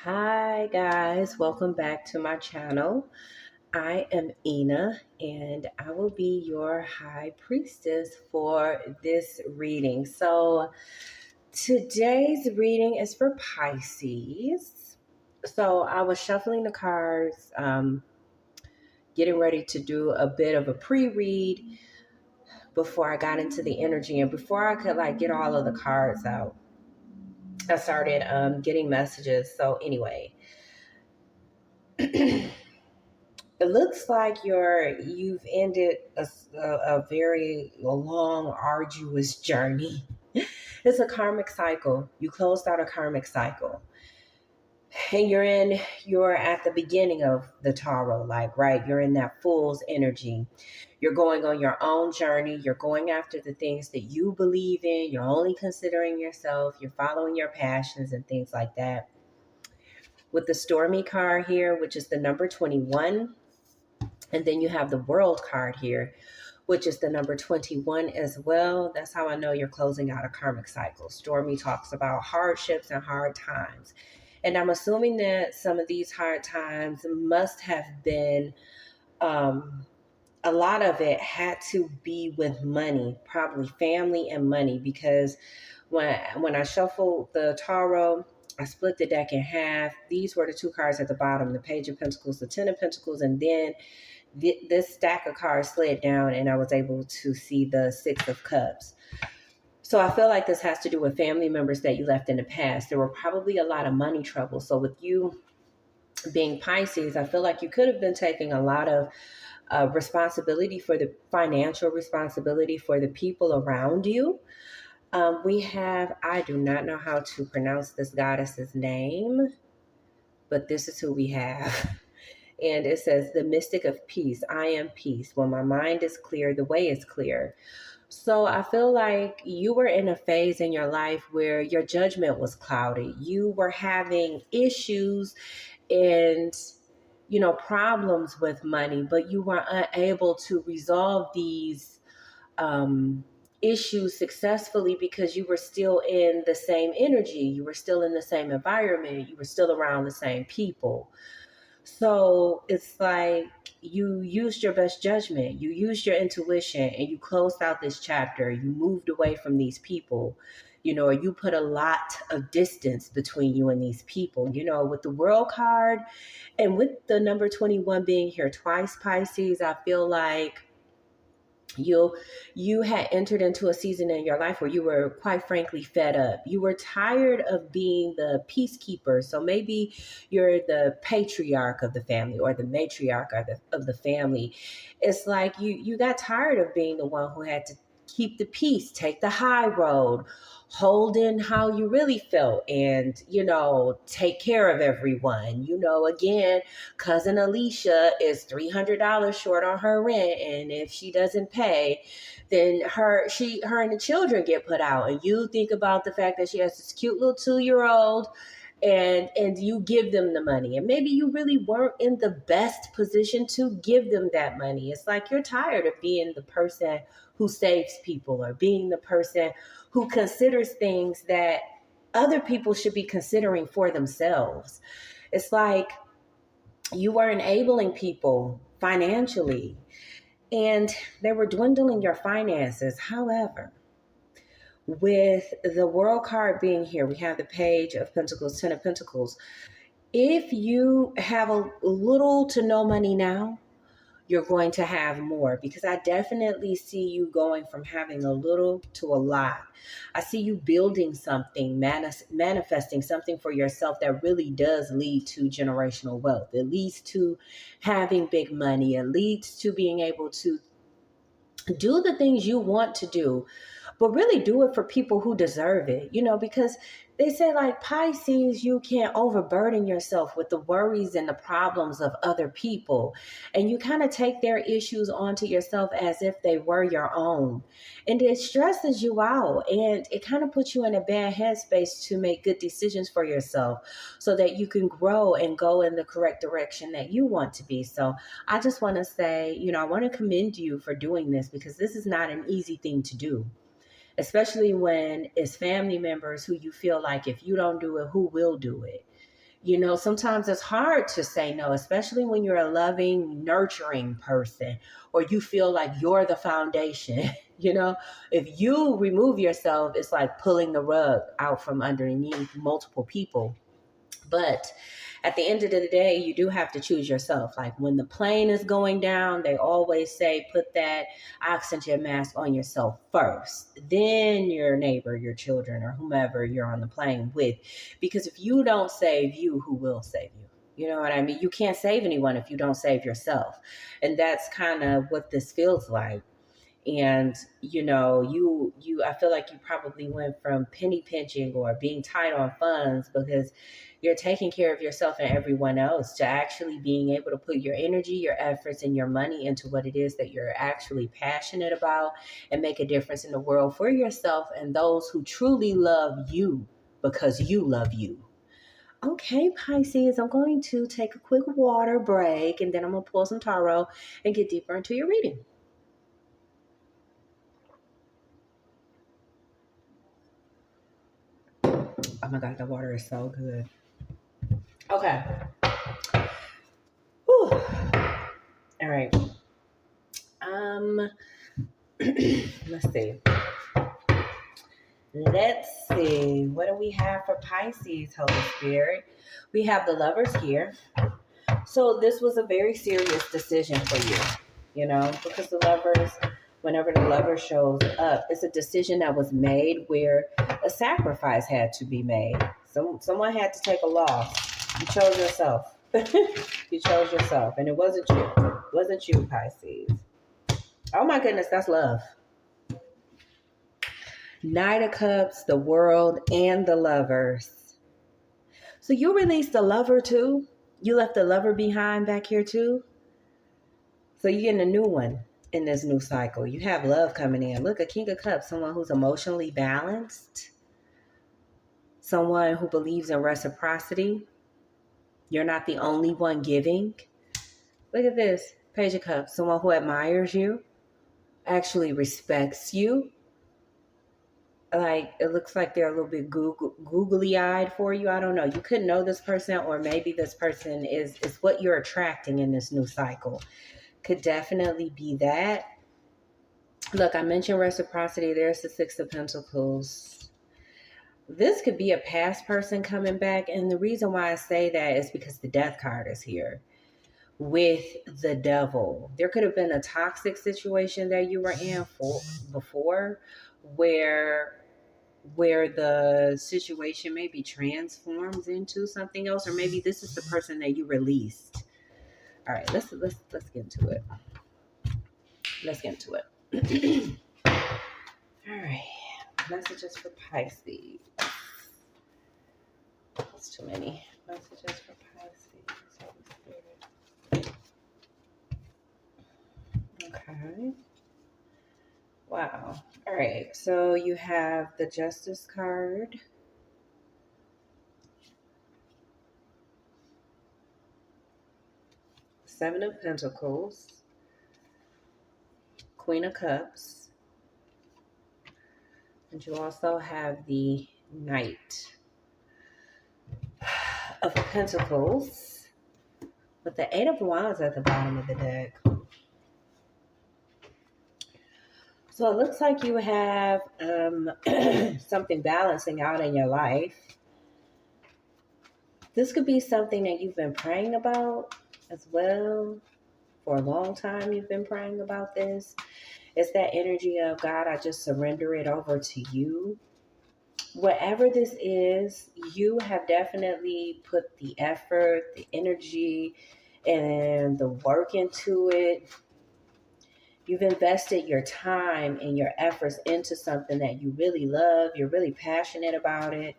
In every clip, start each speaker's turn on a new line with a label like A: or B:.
A: Hi guys, welcome back to my channel. I am Ina and I will be your high priestess for this reading. So today's reading is for Pisces. So I was shuffling the cards, getting ready to do a bit of a pre-read before I got into the energy and before I could get all of the cards out. I started getting messages. So anyway, it looks like you've ended a very long, arduous journey. It's a karmic cycle. You closed out a karmic cycle. And you're at the beginning of the tarot, right? You're in that fool's energy. You're going on your own journey. You're going after the things that you believe in. You're only considering yourself. You're following your passions and things like that. With the Stormy card here, which is the number 21. And then you have the World card here, which is the number 21 as well. That's how I know you're closing out a karmic cycle. Stormy talks about hardships and hard times. And I'm assuming that some of these hard times must have been, a lot of it had to be with money, probably family and money, because when I shuffled the tarot, I split the deck in half. These were the two cards at the bottom, the Page of Pentacles, the Ten of Pentacles, and then this stack of cards slid down and I was able to see the Six of Cups. So I feel like this has to do with family members that you left in the past. There were probably a lot of money trouble. So with you being Pisces, I feel like you could have been taking a lot of responsibility for the financial responsibility for the people around you. I do not know how to pronounce this goddess's name, but this is who we have. And it says, the mystic of peace. I am peace. When my mind is clear, the way is clear. So I feel like you were in a phase in your life where your judgment was clouded. You were having issues and, problems with money, but you were unable to resolve these issues successfully because you were still in the same energy. You were still in the same environment. You were still around the same people. So it's like you used your best judgment, you used your intuition, and you closed out this chapter. You moved away from these people, or you put a lot of distance between you and these people, with the World card and with the number 21 being here twice, Pisces. I feel like you had entered into a season in your life where you were quite frankly fed up. You were tired of being the peacekeeper. So maybe you're the patriarch of the family or the matriarch of the family. It's like you got tired of being the one who had to keep the peace, take the high road, hold in how you really felt, and take care of everyone. Again, cousin Alicia is $300 short on her rent, and if she doesn't pay, then her and the children get put out. And you think about the fact that she has this cute little 2-year-old, and you give them the money, and maybe you really weren't in the best position to give them that money. It's like you're tired of being the person who saves people, or being the person who considers things that other people should be considering for themselves. It's like you were enabling people financially and they were dwindling your finances. However, with the World card being here, we have the Page of Pentacles, Ten of Pentacles. If you have a little to no money now, you're going to have more, because I definitely see you going from having a little to a lot. I see you building something, manifesting something for yourself that really does lead to generational wealth. It leads to having big money. It leads to being able to do the things you want to do, but really do it for people who deserve it, because they say, like Pisces, you can't overburden yourself with the worries and the problems of other people. And you kind of take their issues onto yourself as if they were your own. And it stresses you out, and it kind of puts you in a bad headspace to make good decisions for yourself so that you can grow and go in the correct direction that you want to be. So I just want to say, I want to commend you for doing this, because this is not an easy thing to do, especially when it's family members who you feel like if you don't do it, who will do it? Sometimes it's hard to say no, especially when you're a loving, nurturing person, or you feel like you're the foundation. If you remove yourself, it's like pulling the rug out from underneath multiple people. But at the end of the day, you do have to choose yourself. Like when the plane is going down, they always say, put that oxygen mask on yourself first, then your neighbor, your children, or whomever you're on the plane with. Because if you don't save you, who will save you? You know what I mean? You can't save anyone if you don't save yourself. And that's kind of what this feels like. And you I feel like you probably went from penny pinching or being tight on funds because you're taking care of yourself and everyone else, to actually being able to put your energy, your efforts, and your money into what it is that you're actually passionate about, and make a difference in the world for yourself and those who truly love you because you love you. Okay, Pisces, I'm going to take a quick water break, and then I'm going to pull some tarot and get deeper into your reading. Oh my God, the water is so good. Okay. Whew. All right. Let's see. What do we have for Pisces, Holy Spirit? We have the Lovers here. So this was a very serious decision for you, because the Lovers, whenever the Lover shows up, it's a decision that was made where a sacrifice had to be made. Someone had to take a loss. You chose yourself. You chose yourself, and it wasn't you. It wasn't you, Pisces. Oh my goodness, that's love. Knight of Cups, the World, and the Lovers. So you released the Lover too? You left the Lover behind back here too? So you're getting a new one in this new cycle. You have love coming in. Look, a King of Cups, someone who's emotionally balanced, someone who believes in reciprocity. You're not the only one giving. Look at this, Page of Cups, someone who admires you, actually respects you. Like, it looks like they're a little bit googly eyed for you. I don't know. You could know this person, or maybe this person is what you're attracting in this new cycle. Could definitely be that. Look, I mentioned reciprocity. There's the Six of Pentacles. This could be a past person coming back. And the reason why I say that is because the Death card is here with the Devil. There could have been a toxic situation that you were in before where the situation maybe transforms into something else, or maybe this is the person that you released. All right, let's get into it. Let's get into it. All right, messages for Pisces. That's too many messages for Pisces. Okay. Wow. All right, so you have the Justice card. Seven of Pentacles. Queen of Cups. And you also have the Knight of Pentacles with the Eight of Wands at the bottom of the deck. So it looks like you have something balancing out in your life. This could be something that you've been praying about as well. For a long time, you've been praying about this. It's that energy of, God, I just surrender it over to you. Whatever this is, you have definitely put the effort, the energy, and the work into it. You've invested your time and your efforts into something that you really love. You're really passionate about it.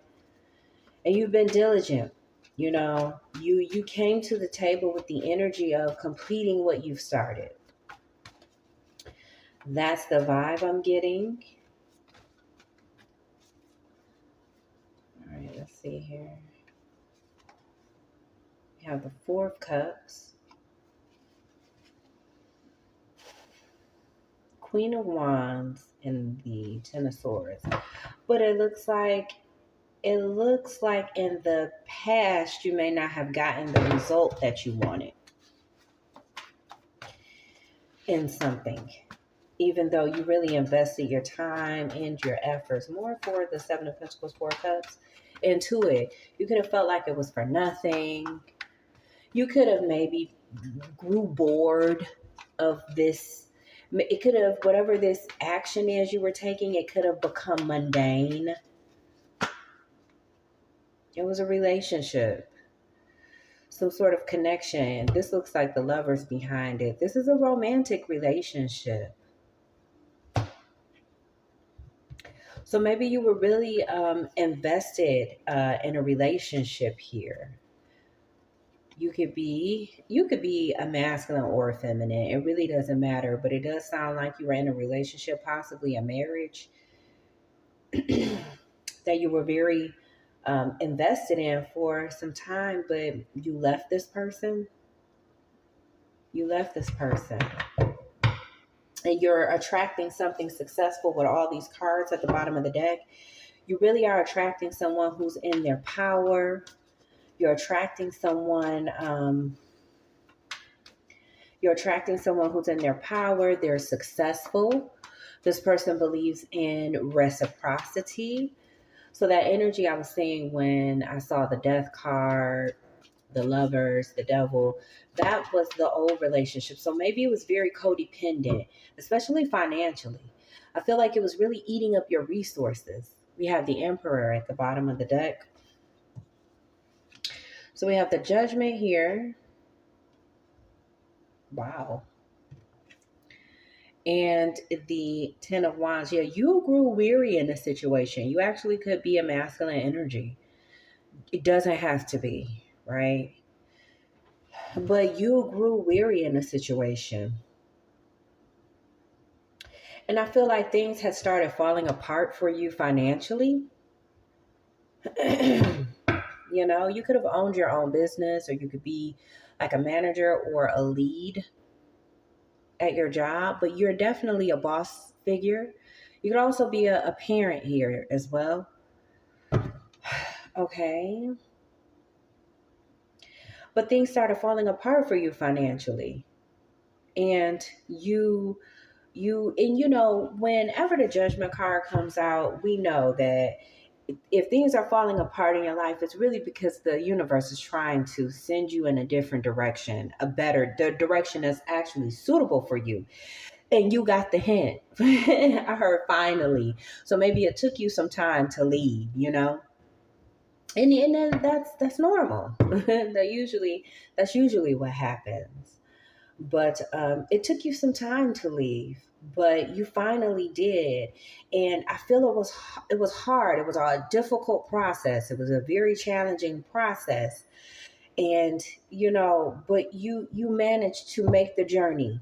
A: And you've been diligent. You came to the table with the energy of completing what you've started. That's the vibe I'm getting. All right, let's see here. We have the Four of Cups. Queen of Wands and the Ten of Swords. But it looks like in the past, you may not have gotten the result that you wanted in something, even though you really invested your time and your efforts, more for the Seven of Pentacles, Four of Cups, into it. You could have felt like it was for nothing. You could have maybe grew bored of this. It could have, whatever this action is you were taking, it could have become mundane. It was a relationship, some sort of connection. This looks like the Lovers behind it. This is a romantic relationship. So maybe you were really invested in a relationship here. You could be a masculine or a feminine. It really doesn't matter, but it does sound like you were in a relationship, possibly a marriage, that you were very invested in for some time, but you left this person. You left this person. And you're attracting something successful with all these cards at the bottom of the deck. You really are attracting someone who's in their power. You're attracting someone who's in their power. They're successful. This person believes in reciprocity. So that energy I was seeing when I saw the Death card, the Lovers, the Devil, that was the old relationship. So maybe it was very codependent, especially financially. I feel like it was really eating up your resources. We have the Emperor at the bottom of the deck. So we have the Judgment here. Wow. And the Ten of Wands. Yeah, you grew weary in this situation. You actually could be a masculine energy. It doesn't have to be, right? But you grew weary in a situation. And I feel like things had started falling apart for you financially. You know, you could have owned your own business, or you could be like a manager or a lead at your job, but you're definitely a boss figure. You could also be a parent here as well. Okay. But things started falling apart for you financially. And you know, whenever the Judgment card comes out, we know that if things are falling apart in your life, it's really because the universe is trying to send you in a different direction, the direction that's actually suitable for you. And you got the hint. I heard finally. So maybe it took you some time to leave, you know? And that's normal. That's usually what happens. But it took you some time to leave, but you finally did. And I feel it was hard. It was a difficult process. It was a very challenging process. And you know, but you managed to make the journey.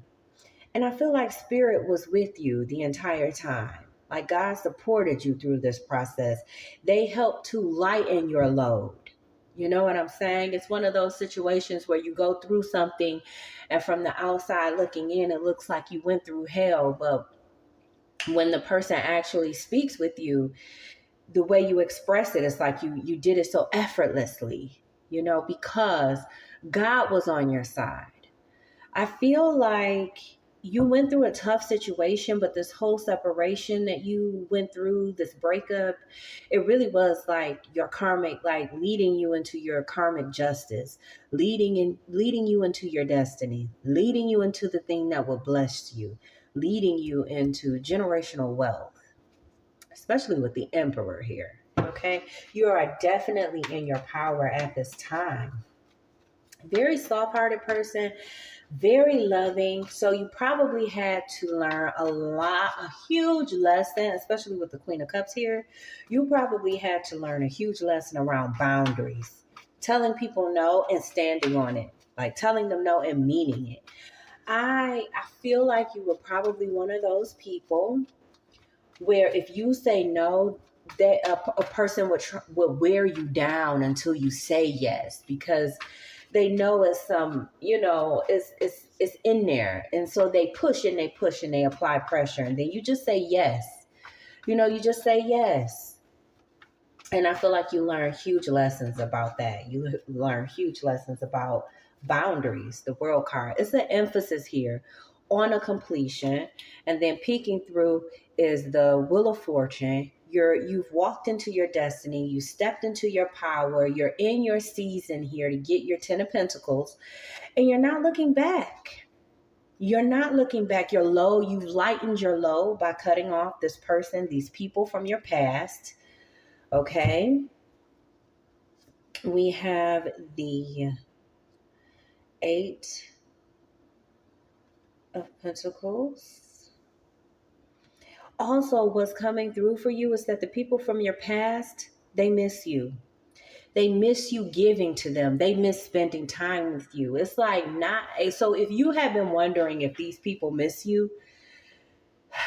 A: And I feel like Spirit was with you the entire time. Like God supported you through this process. They helped to lighten your load. You know what I'm saying? It's one of those situations where you go through something and from the outside looking in, it looks like you went through hell. But when the person actually speaks with you, the way you express it, it's like you did it so effortlessly, you know, because God was on your side. I feel like you went through a tough situation, but this whole separation that you went through, this breakup, it really was like your karmic, like leading you into your karmic justice, leading you into your destiny, leading you into the thing that will bless you, leading you into generational wealth, especially with the Emperor here. Okay, you are definitely in your power at this time. Very soft-hearted person, very loving. So you probably had to learn a huge lesson, especially with the Queen of Cups here. You probably had to learn a huge lesson around boundaries, telling people no and standing on it, like telling them no and meaning it. I feel like you were probably one of those people where if you say no, that a person would wear you down until you say yes, because they know it's it's in there, and so they push and they push and they apply pressure, and then you just say yes. You know, you just say yes. And I feel like you learn huge lessons about that. You learn huge lessons about boundaries, the world card. It's an emphasis here on a completion. And then peeking through is the Wheel of Fortune. You've walked into your destiny, you stepped into your power, you're in your season here to get your 10 of Pentacles, and you're not looking back. You're not looking back. Your low, you've lightened your low by cutting off this person, these people from your past. Okay. We have the Eight of Pentacles. Also, what's coming through for you is that the people from your past, they miss you. They miss you giving to them. They miss spending time with you. It's like not, so if you have been wondering if these people miss you,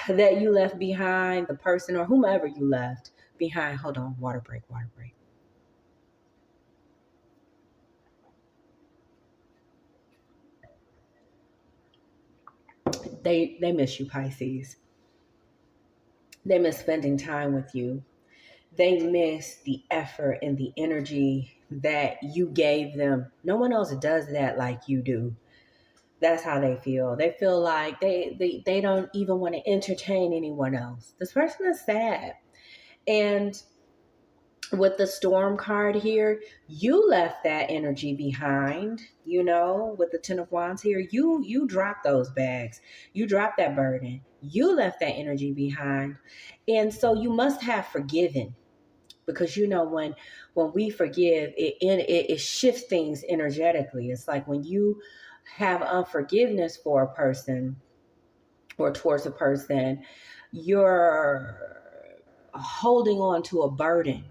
A: that you left behind, the person or whomever you left behind. Hold on, water break. They miss you, Pisces. They miss spending time with you. They miss the effort and the energy that you gave them. No one else does that like you do. That's how they feel. They feel like they don't even want to entertain anyone else. This person is sad. And with the Storm card here, you left that energy behind, with the Ten of Wands here. You dropped those bags. You dropped that burden. You left that energy behind. And so you must have forgiven, because when we forgive, it shifts things energetically. It's like when you have unforgiveness for a person or towards a person, you're holding on to a burden,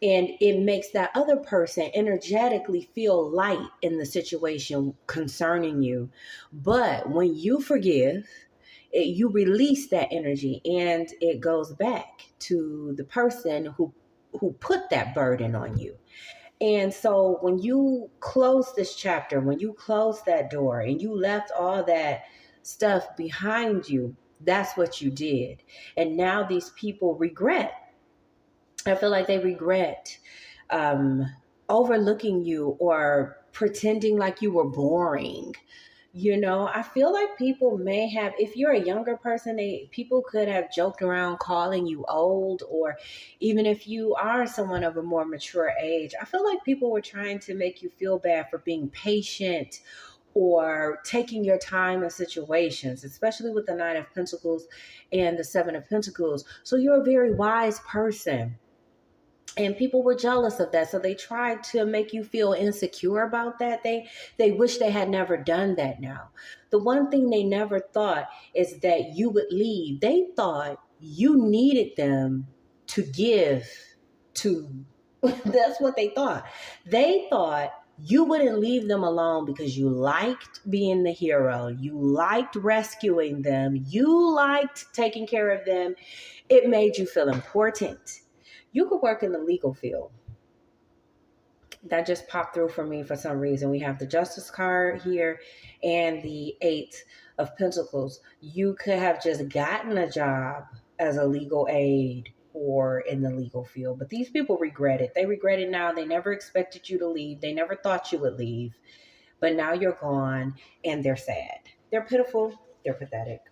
A: and it makes that other person energetically feel light in the situation concerning you. But when you forgive, you release that energy, and it goes back to the person who put that burden on you. And so when you close this chapter, when you close that door and you left all that stuff behind you, that's what you did. And now these people regret. I feel like they regret um, overlooking you or pretending like you were boring. I feel like people may have, if you're a younger person, people could have joked around calling you old, or even if you are someone of a more mature age, I feel like people were trying to make you feel bad for being patient or taking your time in situations, especially with the Nine of Pentacles and the Seven of Pentacles. So you're a very wise person. And people were jealous of that, so they tried to make you feel insecure about that. They wish they had never done that. Now, the one thing they never thought is that you would leave. They thought you needed them to give to. That's what they thought. They thought you wouldn't leave them alone because you liked being the hero, you liked rescuing them, you liked taking care of them. It made you feel important. You could work in the legal field. That just popped through for me for some reason. We have the Justice card here and the Eight of Pentacles. You could have just gotten a job as a legal aid or in the legal field. But these people regret it. They regret it now. They never expected you to leave. They never thought you would leave. But now you're gone and they're sad. They're pitiful. They're pathetic.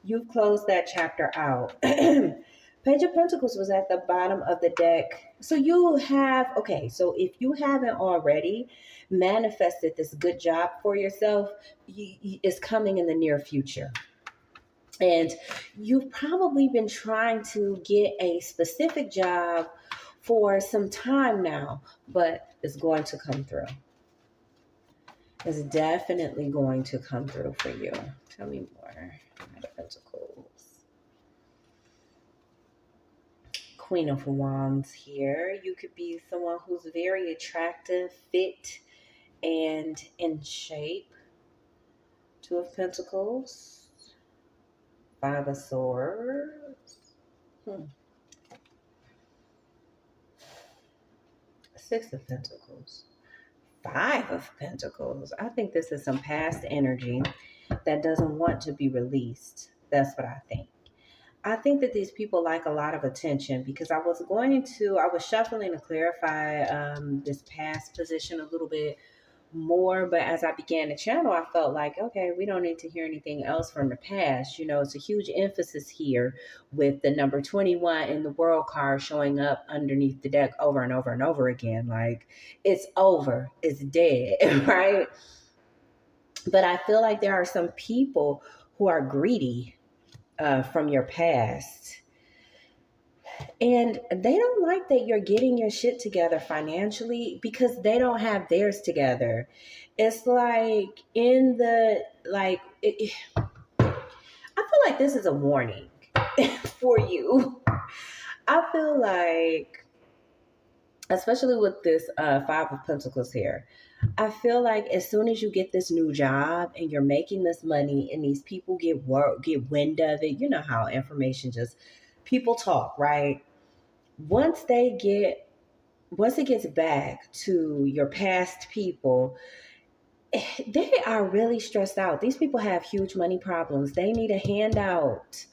A: You've closed that chapter out. Page of Pentacles was at the bottom of the deck. So so if you haven't already manifested this good job for yourself, it's coming in the near future. And you've probably been trying to get a specific job for some time now, but it's going to come through. It's definitely going to come through for you. Tell me more. Pentacles. Queen of Wands here. You could be someone who's very attractive, fit, and in shape. Two of Pentacles. Five of Swords. Six of Pentacles. Five of Pentacles. I think this is some past energy that doesn't want to be released. That's what I think. I think that these people like a lot of attention because I was shuffling to clarify this past position a little bit more, but as I began to channel, I felt like, okay, we don't need to hear anything else from the past. It's a huge emphasis here with the number 21 in the world card showing up underneath the deck over and over and over again. Like, it's over, it's dead, right? But I feel like there are some people who are greedy from your past. And they don't like that you're getting your shit together financially because they don't have theirs together. It's like I feel like this is a warning for you. I feel like, especially with this Five of Pentacles here, I feel like as soon as you get this new job and you're making this money and these people get wind of it, you know how information just, people talk, right? Once it gets back to your past people, they are really stressed out. These people have huge money problems. They need a handout.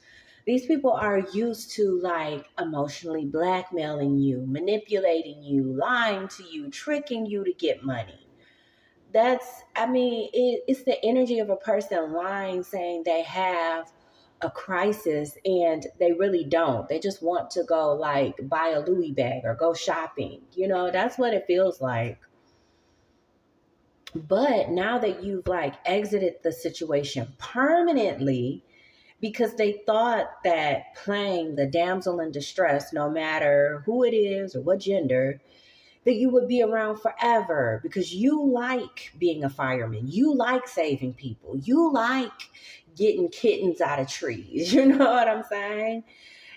A: These people are used to like emotionally blackmailing you, manipulating you, lying to you, tricking you to get money. It's the energy of a person lying, saying they have a crisis and they really don't. They just want to go like buy a Louis bag or go shopping. That's what it feels like. But now that you've like exited the situation permanently, because they thought that playing the damsel in distress, no matter who it is or what gender, that you would be around forever because you like being a fireman. You like saving people. You like getting kittens out of trees. You know what I'm saying?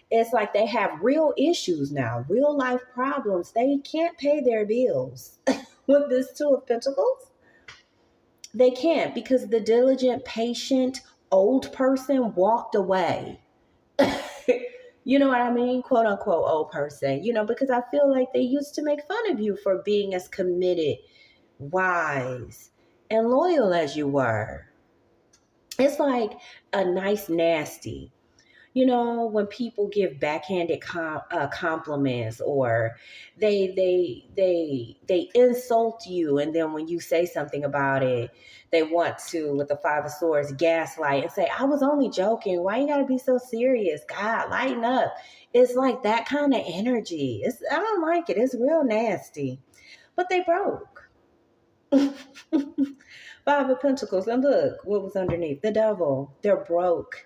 A: It's like they have real issues now, real life problems. They can't pay their bills with this Two of Pentacles. They can't because the diligent, patient, old person walked away. You know what I mean? Quote unquote old person, because I feel like they used to make fun of you for being as committed, wise, and loyal as you were. It's like a nice nasty. When people give backhanded compliments, or they insult you, and then when you say something about it, they want to, with the Five of Swords, gaslight and say, I was only joking. Why you gotta be so serious? God, lighten up. It's like that kind of energy. I don't like it. It's real nasty. But they broke. Five of Pentacles. And look what was underneath. The Devil. They're broke.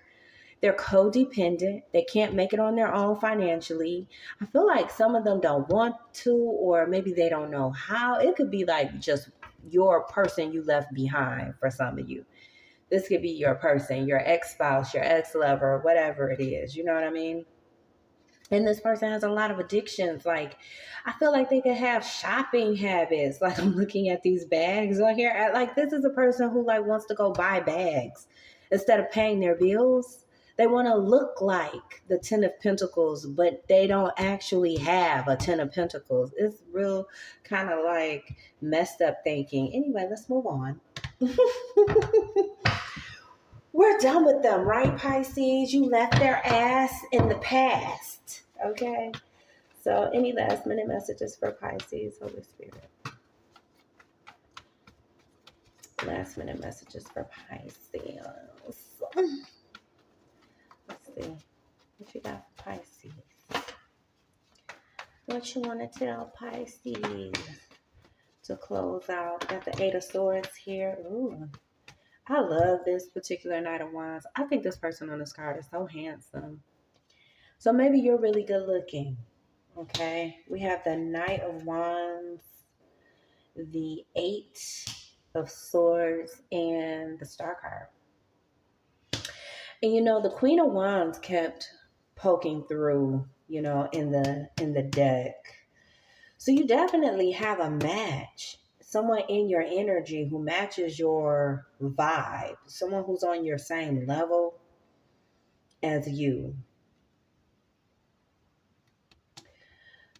A: They're codependent. They can't make it on their own financially. I feel like some of them don't want to, or maybe they don't know how. It could be like just your person you left behind for some of you. This could be your person, your ex-spouse, your ex-lover, whatever it is. You know what I mean? And this person has a lot of addictions. Like, I feel like they could have shopping habits. Like, I'm looking at these bags on here. Like, this is a person who like wants to go buy bags instead of paying their bills. They want to look like the Ten of Pentacles, but they don't actually have a Ten of Pentacles. It's real kind of like messed up thinking. Anyway, let's move on. We're done with them, right, Pisces? You left their ass in the past. Okay? So any last minute messages for Pisces, Holy Spirit? Last minute messages for Pisces. Let's see. What you got for Pisces? What you want to tell Pisces to close out? Got the Eight of Swords here. Ooh. I love this particular Knight of Wands. I think this person on this card is so handsome. So maybe you're really good looking. Okay. We have the Knight of Wands, the Eight of Swords, and the Star card. And the Queen of Wands kept poking through, in the deck. So you definitely have a match. Someone in your energy who matches your vibe. Someone who's on your same level as you.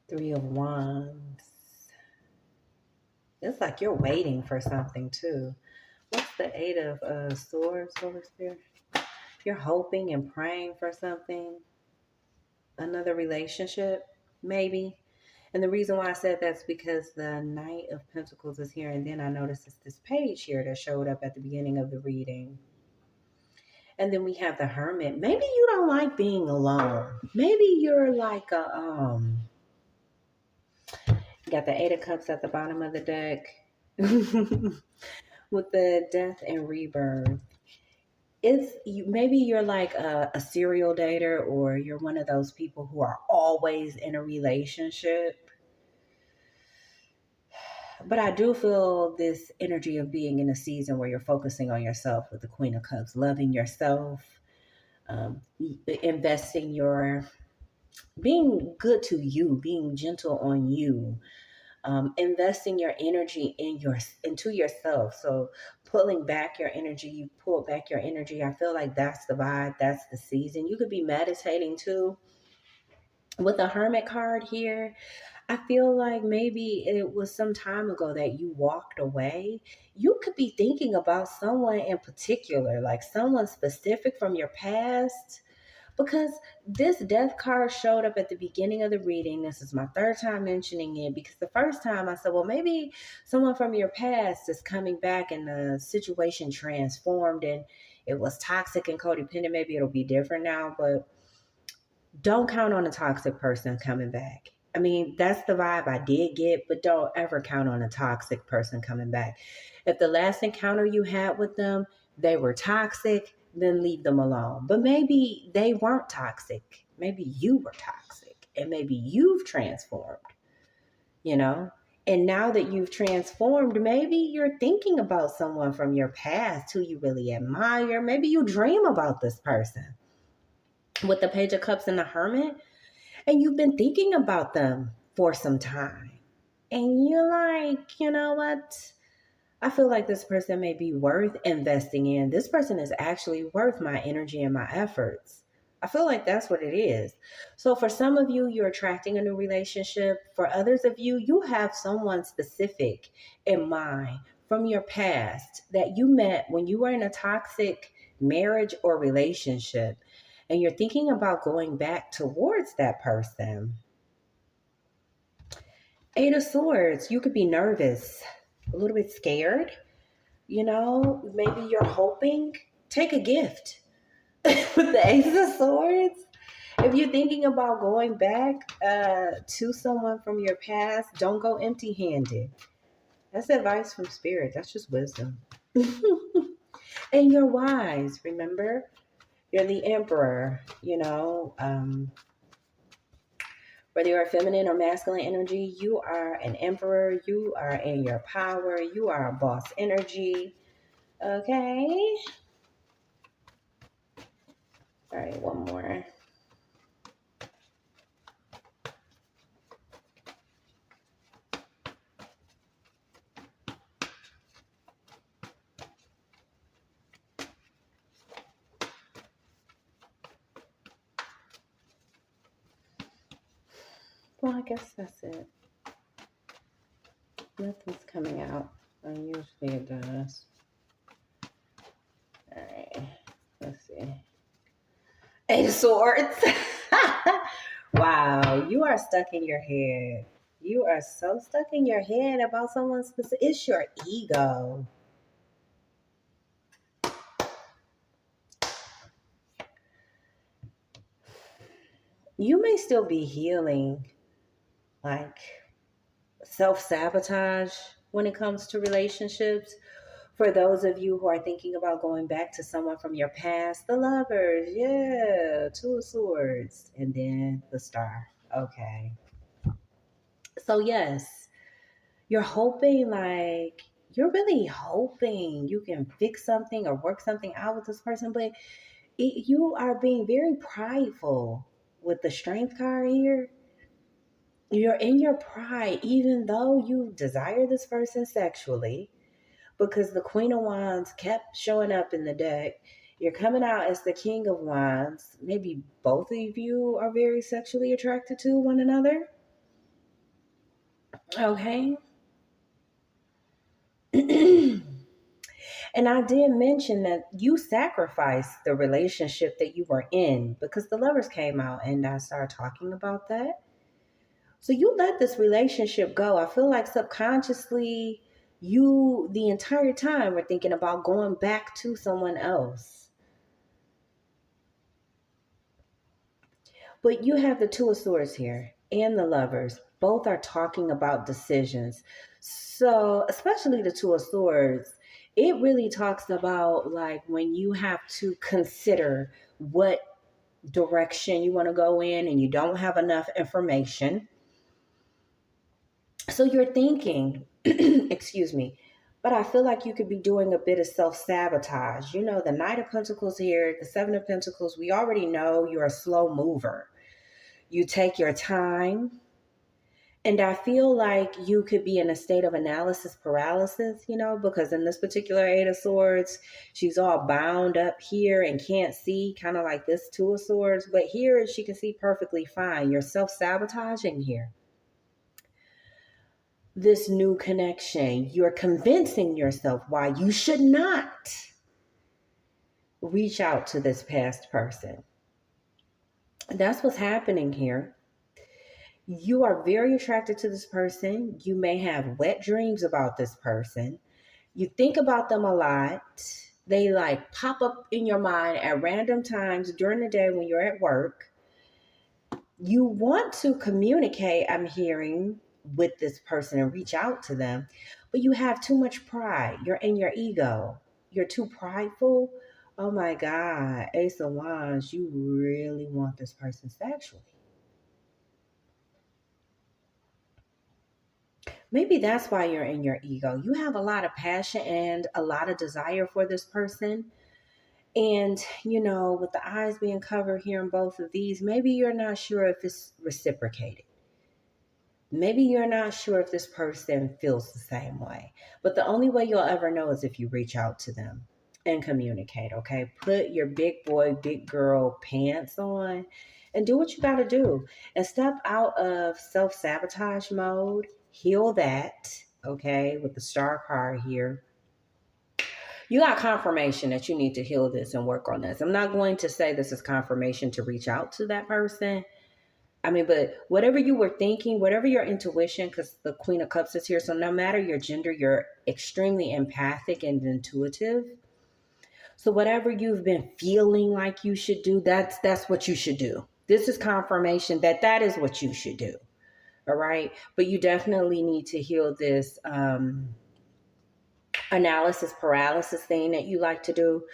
A: Three of Wands. It's like you're waiting for something too. What's the Eight of Swords, Holy Spirit? You're hoping and praying for something. another relationship, maybe. And the reason why I said that's because the Knight of Pentacles is here, and then I noticed it's this page here that showed up at the beginning of the reading. And then we have the Hermit. Maybe you don't like being alone. Maybe you're like you got the Eight of Cups at the bottom of the deck with the Death and Rebirth. It's maybe you're like a serial dater, or you're one of those people who are always in a relationship. But I do feel this energy of being in a season where you're focusing on yourself with the Queen of Cups, loving yourself, investing your, being good to you, being gentle on you, investing your energy into yourself. So pulling back your energy, you pull back your energy. I feel like that's the vibe, that's the season. You could be meditating too. With the Hermit card here, I feel like maybe it was some time ago that you walked away. You could be thinking about someone in particular, like someone specific from your past, because this death card showed up at the beginning of the reading. This is my third time mentioning it, because the first time I said, well, maybe someone from your past is coming back and the situation transformed and it was toxic and codependent. Maybe it'll be different now, but don't count on a toxic person coming back. I mean, that's the vibe I did get, but don't ever count on a toxic person coming back. If the last encounter you had with them, they were toxic, then leave them alone. But maybe they weren't toxic. Maybe you were toxic, and maybe you've transformed, you know? And now that you've transformed, maybe you're thinking about someone from your past who you really admire. Maybe you dream about this person. With the Page of Cups and the Hermit, and you've been thinking about them for some time. And you're like, you know what? I feel like this person may be worth investing in. This person is actually worth my energy and my efforts. I feel like that's what it is. So for some of you, you're attracting a new relationship. For others of you, you have someone specific in mind from your past that you met when you were in a toxic marriage or relationship, and you're thinking about going back towards that person. Eight of Swords, you could be nervous, a little bit scared. You know, maybe you're hoping. Take a gift. With the Ace of Swords, if you're thinking about going back to someone from your past, don't go empty handed. That's advice from Spirit. That's just wisdom. And you're wise, remember? You're the Emperor, you know. Whether you're a feminine or masculine energy, you are an emperor. You are in your power. You are a boss energy. Okay. All right, one more. Well, I guess that's it. Nothing's coming out. Usually it does. All right. Let's see. Eight of Swords. Wow. You are stuck in your head. You are so stuck in your head about someone specific. It's your ego. You may still be healing, like self-sabotage when it comes to relationships. For those of you who are thinking about going back to someone from your past, the Lovers, yeah, Two of Swords, and then the Star. Okay. So yes, you're hoping, like, you're really hoping you can fix something or work something out with this person, but you are being very prideful with the Strength card here. You're in your pride, even though you desire this person sexually, because the Queen of Wands kept showing up in the deck. You're coming out as the King of Wands. Maybe both of you are very sexually attracted to one another. Okay. And And I did mention that you sacrificed the relationship that you were in because the lovers came out and I started talking about that. So you let this relationship go. I feel like subconsciously you the entire time were thinking about going back to someone else. But you have the Two of Swords here and the Lovers. Both are talking about decisions. So, especially the Two of Swords, it really talks about like when you have to consider what direction you want to go in and you don't have enough information. So you're thinking, excuse me, but I feel like you could be doing a bit of self sabotage. You know, the Knight of Pentacles here, the Seven of Pentacles, we already know you're a slow mover. You take your time. And I feel like you could be in a state of analysis paralysis, you know, because in this particular Eight of Swords, she's all bound up here and can't see, kind of like this Two of Swords. But here she can see perfectly fine. You're self sabotaging here. This new connection, you're convincing yourself why you should not reach out to this past person. That's what's happening here. You are very attracted to this person. You may have wet dreams about this person. You think about them a lot. They like pop up in your mind at random times during the day when you're at work. You want to communicate, I'm hearing, with this person and reach out to them, but you have too much pride. You're in your ego. You're too prideful. Oh my God, Ace of Wands, you really want this person sexually. Maybe that's why you're in your ego. You have a lot of passion and a lot of desire for this person. And, you know, with the eyes being covered here in both of these, maybe you're not sure if it's reciprocated. Maybe you're not sure if this person feels the same way. But the only way you'll ever know is if you reach out to them and communicate, okay? Put your big boy, big girl pants on and do what you got to do. And step out of self sabotage mode. Heal that, okay? With the Star card here. You got confirmation that you need to heal this and work on this. I'm not going to say this is confirmation to reach out to that person. I mean, but whatever you were thinking, whatever your intuition, because the Queen of Cups is here. So no matter your gender, you're extremely empathic and intuitive. So whatever you've been feeling like you should do, that's what you should do. This is confirmation that that is what you should do. All right. But you definitely need to heal this analysis paralysis thing that you like to do,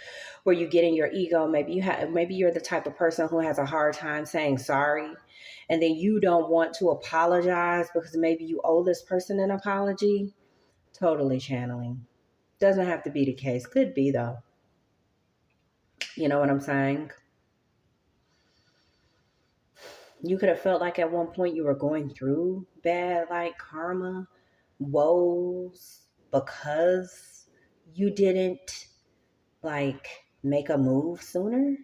A: where you get in your ego. Maybe you're the type of person who has a hard time saying sorry, and then you don't want to apologize because maybe you owe this person an apology. Totally channeling. Doesn't have to be the case. Could be though. You know what I'm saying? You could have felt like at one point you were going through bad like karma, woes, because you didn't like make a move sooner.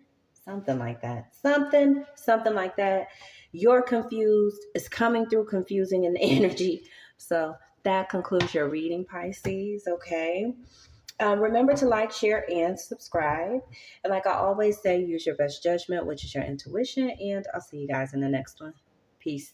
A: Something like that. Something like that. You're confused. It's coming through confusing in the energy. So that concludes your reading, Pisces. Okay. Remember to like, share, and subscribe. And like I always say, use your best judgment, which is your intuition. And I'll see you guys in the next one. Peace.